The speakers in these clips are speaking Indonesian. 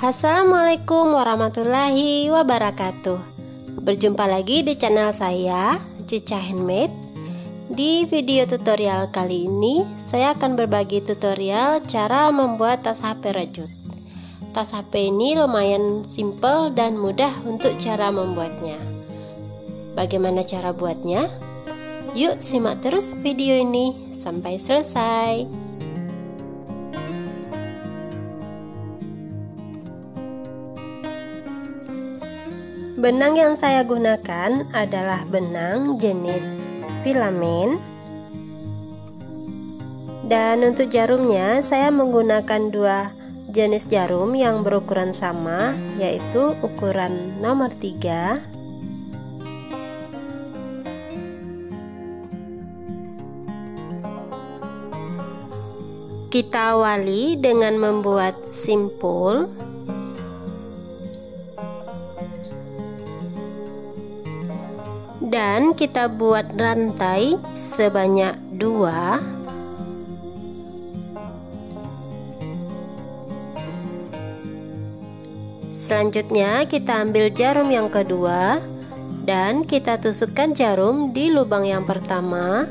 Assalamualaikum warahmatullahi wabarakatuh. Berjumpa lagi di channel saya, Cica Handmade. Di video tutorial kali ini, saya akan berbagi tutorial cara membuat tas HP rejut. Tas HP ini lumayan simple dan mudah untuk cara membuatnya. Bagaimana cara buatnya? Yuk simak terus video ini sampai selesai. Benang yang saya gunakan adalah benang jenis filamen. Dan untuk jarumnya saya menggunakan dua jenis jarum yang berukuran sama, yaitu ukuran nomor 3 kita awali dengan membuat simpul. Dan kita buat rantai sebanyak 2. Selanjutnya kita ambil jarum yang kedua dan kita tusukkan jarum di lubang yang pertama.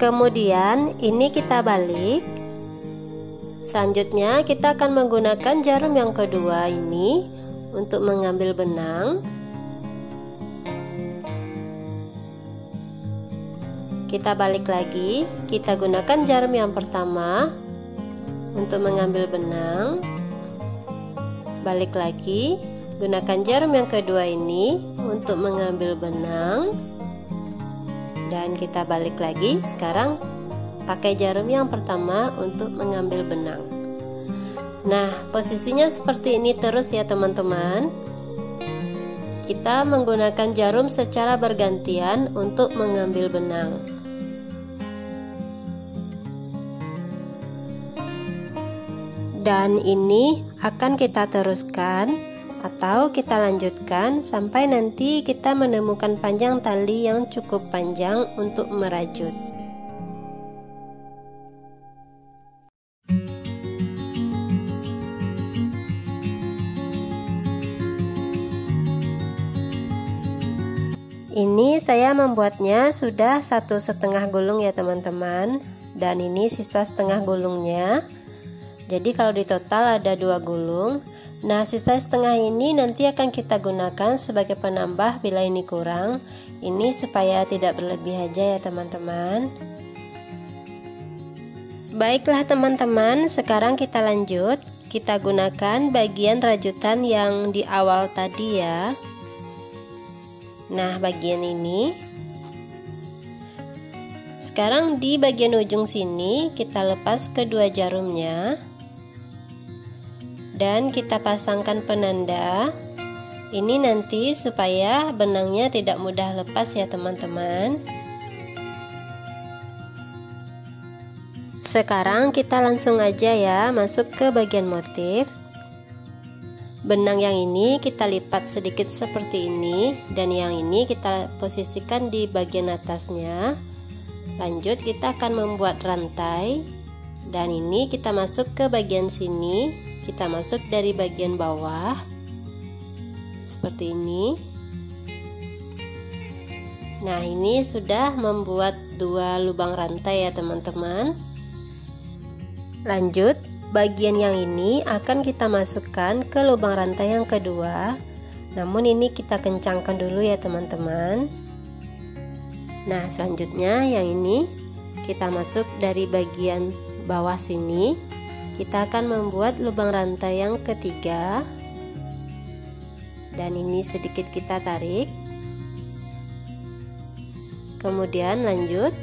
Kemudian ini kita balik. Selanjutnya kita akan menggunakan jarum yang kedua ini untuk mengambil benang. Kita balik lagi, kita gunakan jarum yang pertama untuk mengambil benang. Balik lagi, gunakan jarum yang kedua ini untuk mengambil benang. Dan kita balik lagi, sekarang pakai jarum yang pertama untuk mengambil benang. Nah, posisinya seperti ini terus ya teman-teman. Kita menggunakan jarum secara bergantian untuk mengambil benang. Dan ini akan kita teruskan atau kita lanjutkan sampai nanti kita menemukan panjang tali yang cukup panjang untuk merajut. Ini saya membuatnya sudah 1,5 gulung ya teman-teman. Dan ini sisa setengah gulungnya. Jadi kalau di total ada 2 gulung. Nah, sisa setengah ini nanti akan kita gunakan sebagai penambah bila ini kurang. Ini supaya tidak berlebih aja ya teman-teman. Baiklah teman-teman, sekarang kita lanjut. Kita gunakan bagian rajutan yang di awal tadi ya. Nah, bagian ini. Sekarang di bagian ujung sini kita lepas kedua jarumnya. Dan kita pasangkan penanda. Ini nanti supaya benangnya tidak mudah lepas ya teman-teman. Sekarang kita langsung aja ya masuk ke bagian motif. Benang yang ini kita lipat sedikit seperti ini, dan yang ini kita posisikan di bagian atasnya. Lanjut kita akan membuat rantai, dan ini kita masuk ke bagian sini. Kita masuk dari bagian bawah seperti ini. Nah, ini sudah membuat 2 lubang rantai ya teman-teman. Lanjut, bagian yang ini akan kita masukkan ke lubang rantai yang kedua. Namun ini kita kencangkan dulu ya teman-teman. Nah, selanjutnya yang ini kita masuk dari bagian bawah sini. Kita akan membuat lubang rantai yang ketiga. Dan ini sedikit kita tarik. Kemudian lanjut,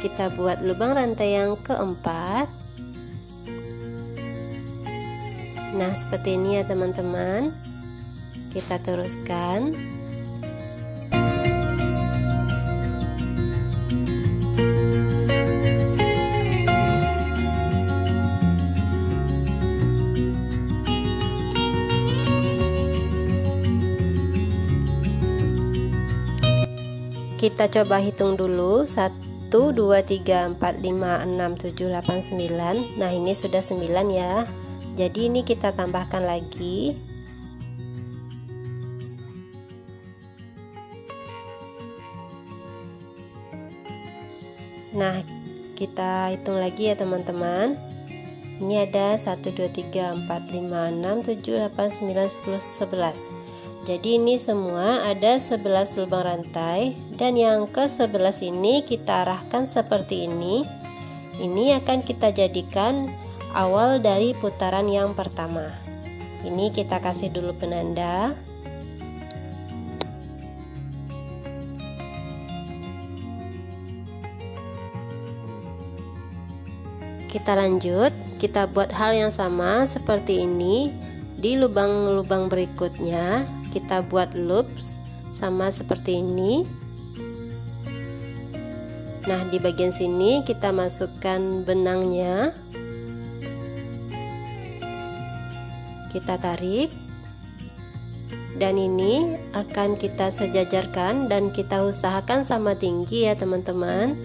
kita buat lubang rantai yang keempat. Nah, seperti ini ya teman-teman. Kita teruskan. Kita coba hitung dulu. 1, 2, 3, 4, 5, 6, 7, 8, 9. Nah, ini sudah 9 ya. Jadi ini kita tambahkan lagi. Nah, kita hitung lagi ya teman-teman. Ini ada 1, 2, 3, 4, 5, 6, 7, 8, 9, 10, 11. Jadi ini semua ada 11 lubang rantai, dan yang ke 11 ini kita arahkan seperti ini. Ini akan kita jadikan awal dari putaran yang pertama. Ini kita kasih dulu penanda. Kita lanjut, kita buat hal yang sama seperti ini. Di lubang-lubang berikutnya kita buat loops sama seperti ini. Nah, di bagian sini kita masukkan benangnya. Kita tarik. Dan ini akan kita sejajarkan dan kita usahakan sama tinggi ya teman-teman.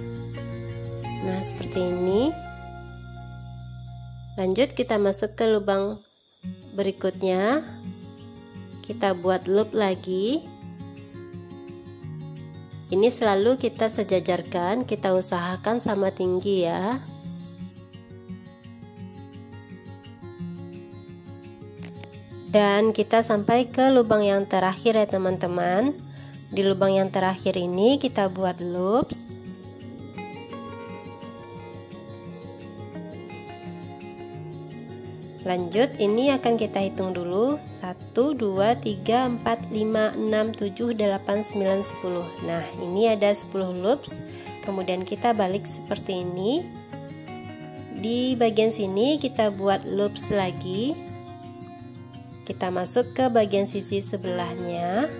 Nah, seperti ini. Lanjut kita masuk ke lubang berikutnya. Kita buat loop lagi. Ini selalu kita sejajarkan, kita usahakan sama tinggi ya. Dan kita sampai ke lubang yang terakhir ya teman-teman. Di lubang yang terakhir ini kita buat loops. Lanjut, ini akan kita hitung dulu. 1, 2, 3, 4, 5, 6, 7, 8, 9, 10. Nah, ini ada 10 loops. Kemudian kita balik seperti ini. Di bagian sini kita buat loops lagi. Kita masuk ke bagian sisi sebelahnya.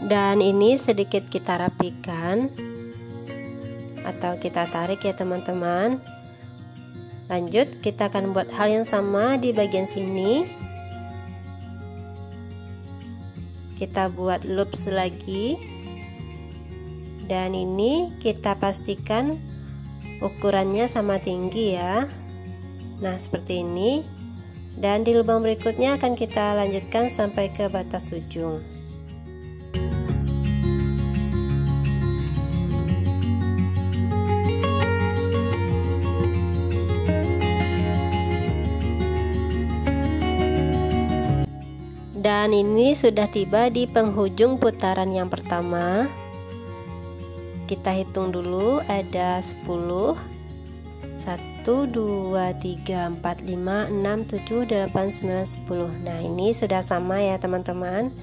Dan ini sedikit kita rapikan atau kita tarik ya teman-teman. Lanjut, kita akan buat hal yang sama di bagian sini. Kita buat loops lagi. Dan ini kita pastikan ukurannya sama tinggi ya. Nah, seperti ini. Dan di lubang berikutnya akan kita lanjutkan sampai ke batas ujung. Dan ini sudah tiba di penghujung putaran yang pertama. Kita hitung dulu, ada 10. 1, 2, 3, 4, 5, 6, 7, 8, 9, 10. Nah, ini sudah sama ya teman-teman.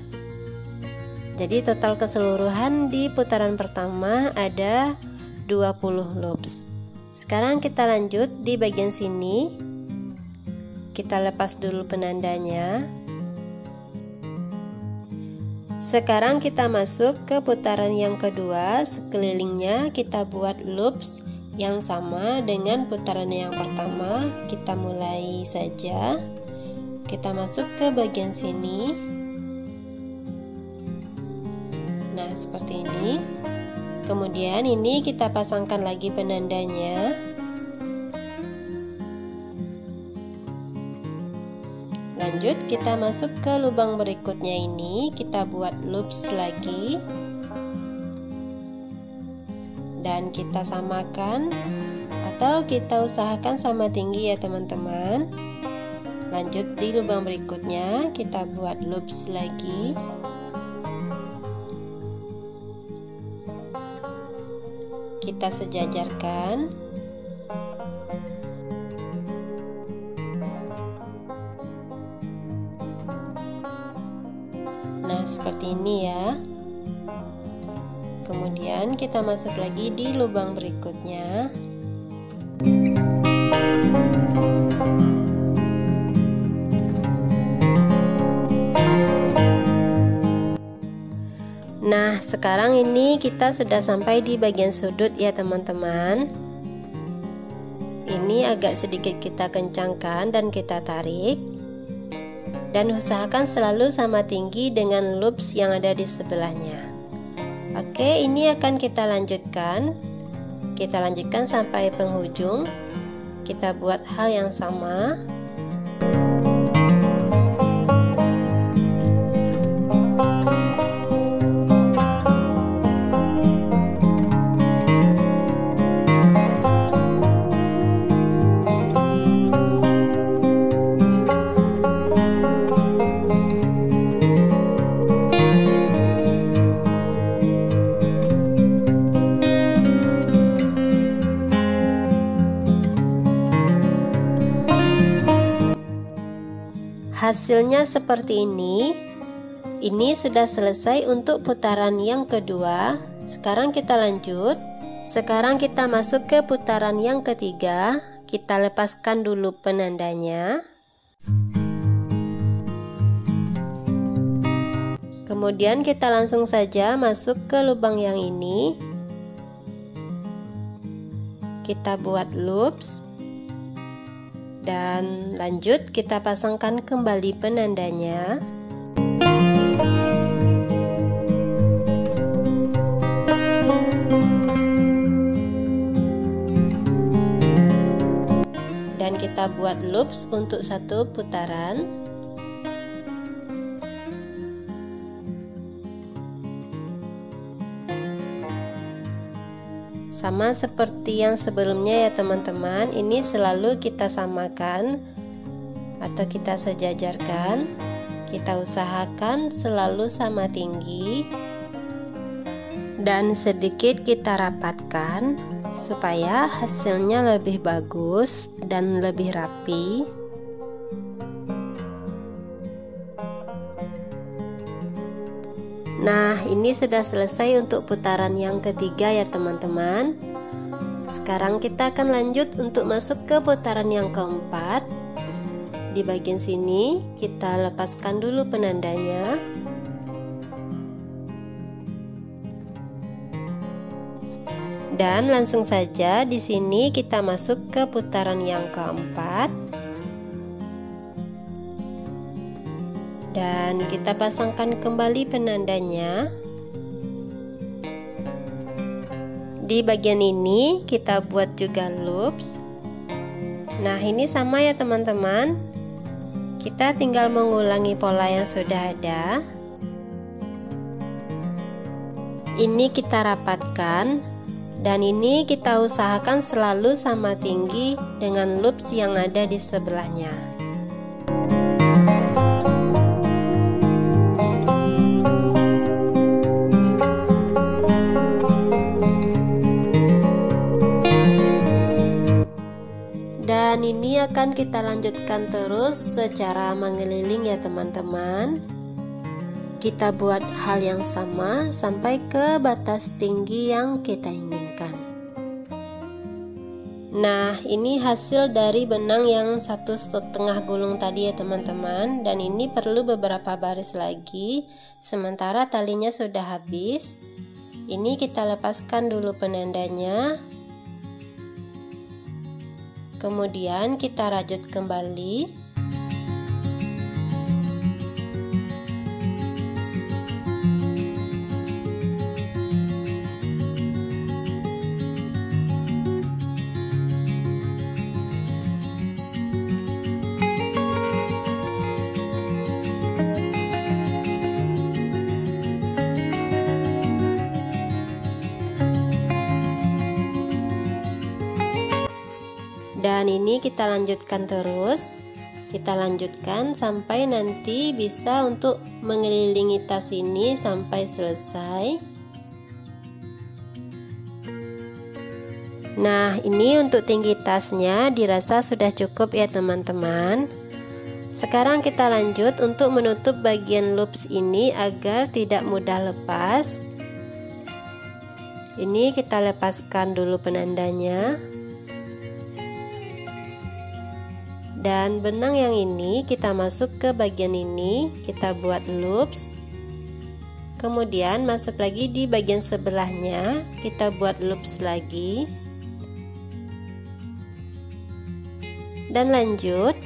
Jadi total keseluruhan di putaran pertama ada 20 loops. Sekarang kita lanjut di bagian sini. Kita lepas dulu penandanya. Sekarang kita masuk ke putaran yang kedua. Sekelilingnya kita buat loops yang sama dengan putaran yang pertama. Kita mulai saja. Kita masuk ke bagian sini. Nah, seperti ini. Kemudian ini kita pasangkan lagi penandanya. Lanjut, kita masuk ke lubang berikutnya ini, kita buat loops lagi. Dan kita samakan atau kita usahakan sama tinggi ya teman-teman. Lanjut di lubang berikutnya, kita buat loops lagi. Kita sejajarkan. Nah, seperti ini ya. Kemudian kita masuk lagi di lubang berikutnya. Nah, sekarang ini kita sudah sampai di bagian sudut ya teman-teman. Ini agak sedikit kita kencangkan dan kita tarik. dan usahakan selalu sama tinggi dengan loops yang ada di sebelahnya. Oke, ini akan kita lanjutkan. Kita lanjutkan sampai penghujung. Kita buat hal yang sama. Hasilnya seperti ini. Ini sudah selesai untuk putaran yang kedua. Sekarang kita lanjut. Sekarang kita masuk ke putaran yang ketiga. Kita lepaskan dulu penandanya. Kemudian kita langsung saja masuk ke lubang yang ini. Kita buat loops. Dan lanjut kita pasangkan kembali penandanya. Dan kita buat loops untuk satu putaran. Sama seperti yang sebelumnya ya teman-teman, ini selalu kita samakan atau kita sejajarkan. Kita usahakan selalu sama tinggi dan sedikit kita rapatkan supaya hasilnya lebih bagus dan lebih rapi. Nah, ini sudah selesai untuk putaran yang ketiga ya teman-teman. Sekarang kita akan lanjut untuk masuk ke putaran yang keempat. Di bagian sini kita lepaskan dulu penandanya. Dan langsung saja di sini kita masuk ke putaran yang keempat. Dan kita pasangkan kembali penandanya. Di bagian ini kita buat juga loops. Nah, ini sama ya teman-teman. Kita tinggal mengulangi pola yang sudah ada. Ini kita rapatkan. Dan ini kita usahakan selalu sama tinggi dengan loops yang ada di sebelahnya. Dan ini akan kita lanjutkan terus secara mengeliling ya teman-teman. Kita buat hal yang sama sampai ke batas tinggi yang kita inginkan. Nah, ini hasil dari benang yang 1,5 gulung tadi ya teman-teman. Dan ini perlu beberapa baris lagi. Sementara talinya sudah habis. Ini kita lepaskan dulu penandanya. Kemudian kita rajut kembali. Dan ini kita lanjutkan terus. Kita lanjutkan sampai nanti bisa untuk mengelilingi tas ini sampai selesai. Nah, ini untuk tinggi tasnya dirasa sudah cukup ya teman-teman. Sekarang kita lanjut untuk menutup bagian loops ini agar tidak mudah lepas. Ini kita lepaskan dulu penandanya. Dan benang yang ini kita masuk ke bagian ini, kita buat loops. Kemudian masuk lagi di bagian sebelahnya, kita buat loops lagi. Dan lanjut,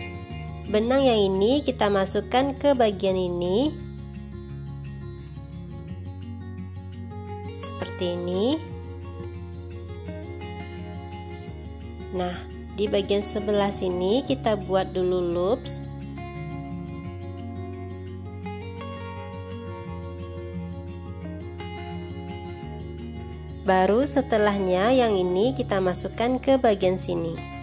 benang yang ini kita masukkan ke bagian ini seperti ini. Nah, di bagian sebelah sini kita buat dulu loops. Baru setelahnya yang ini kita masukkan ke bagian sini.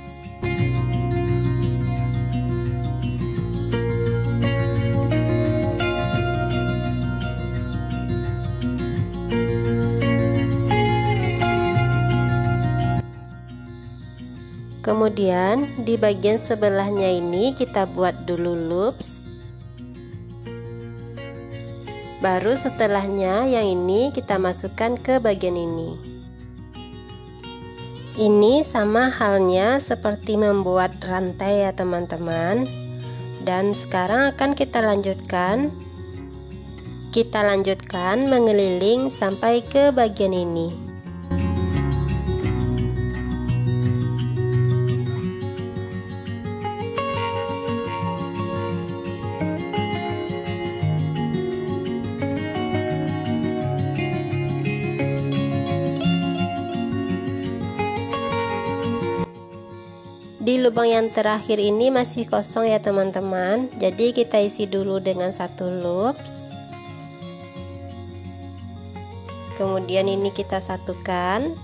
Kemudian di bagian sebelahnya ini kita buat dulu loops. Baru setelahnya yang ini kita masukkan ke bagian ini. Ini sama halnya seperti membuat rantai ya teman-teman. Dan sekarang akan kita lanjutkan. Kita lanjutkan mengeliling sampai ke bagian ini. Di lubang yang terakhir ini masih kosong ya teman-teman, jadi kita isi dulu dengan satu loops. Kemudian ini kita satukan.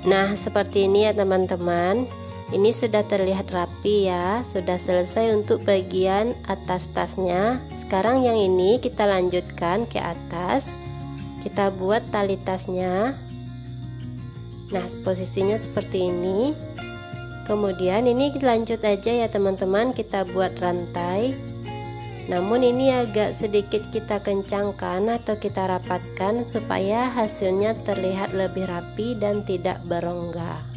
Nah, seperti ini ya teman-teman. Ini sudah terlihat rapi ya, sudah selesai untuk bagian atas tasnya. Sekarang yang ini kita lanjutkan ke atas. Kita buat tali tasnya. Nah, posisinya seperti ini. Kemudian ini lanjut aja ya teman-teman, kita buat rantai. Namun ini agak sedikit kita kencangkan atau kita rapatkan supaya hasilnya terlihat lebih rapi dan tidak berongga.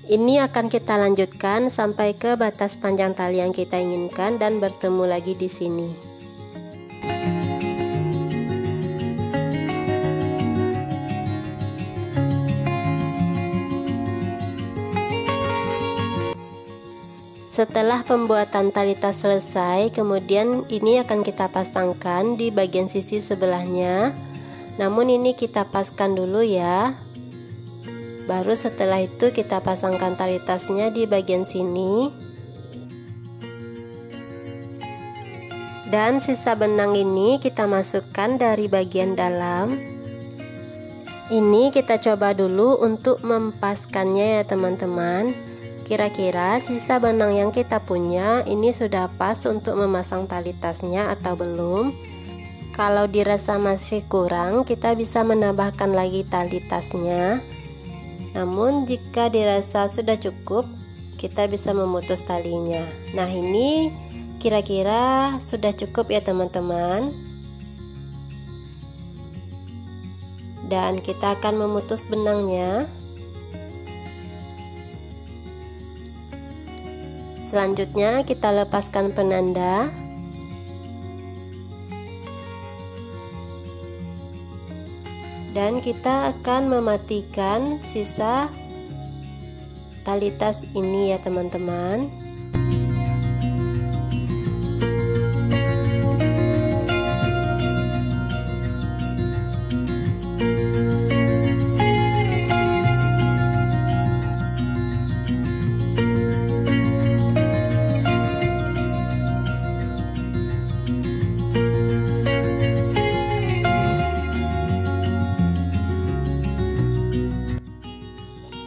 Ini akan kita lanjutkan sampai ke batas panjang tali yang kita inginkan dan bertemu lagi di sini. Setelah pembuatan tali tas selesai, kemudian ini akan kita pasangkan di bagian sisi sebelahnya. Namun ini kita paskan dulu ya. Baru setelah itu kita pasangkan tali tasnya di bagian sini. Dan sisa benang ini kita masukkan dari bagian dalam. Ini kita coba dulu untuk mempaskannya ya teman-teman. Kira-kira sisa benang yang kita punya ini sudah pas untuk memasang tali tasnya atau belum. Kalau dirasa masih kurang, kita bisa menambahkan lagi tali tasnya. Namun jika dirasa sudah cukup, kita bisa memutus talinya. Nah, ini kira-kira sudah cukup ya teman-teman. Dan kita akan memutus benangnya. Selanjutnya kita lepaskan penanda. Dan kita akan mematikan sisa tali tas ini ya teman-teman.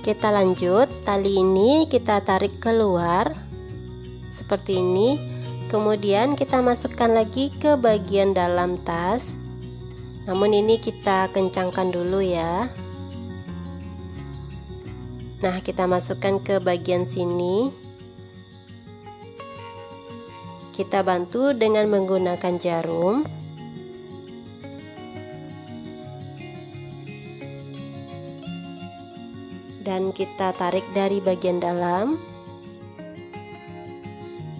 Kita lanjut, tali ini kita tarik keluar seperti ini. Kemudian kita masukkan lagi ke bagian dalam tas. Namun ini kita kencangkan dulu ya. Nah, kita masukkan ke bagian sini. Kita bantu dengan menggunakan jarum. Dan kita tarik dari bagian dalam.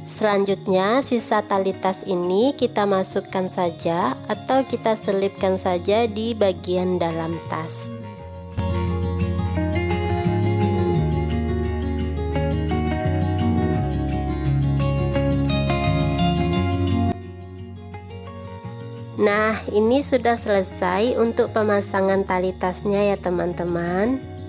Selanjutnya, sisa tali tas ini kita masukkan saja atau kita selipkan saja di bagian dalam tas. Nah, ini sudah selesai untuk pemasangan tali tasnya ya teman-teman.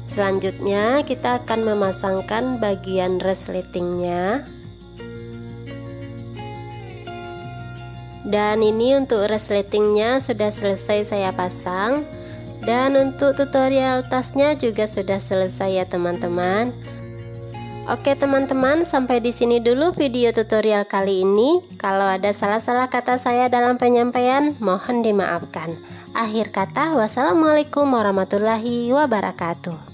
Selanjutnya kita akan memasangkan bagian resletingnya. Dan ini untuk resletingnya sudah selesai saya pasang. Dan untuk tutorial tasnya juga sudah selesai ya teman-teman. Oke teman-teman, sampai di sini dulu video tutorial kali ini. Kalau ada salah-salah kata saya dalam penyampaian, mohon dimaafkan. Akhir kata, wassalamualaikum warahmatullahi wabarakatuh.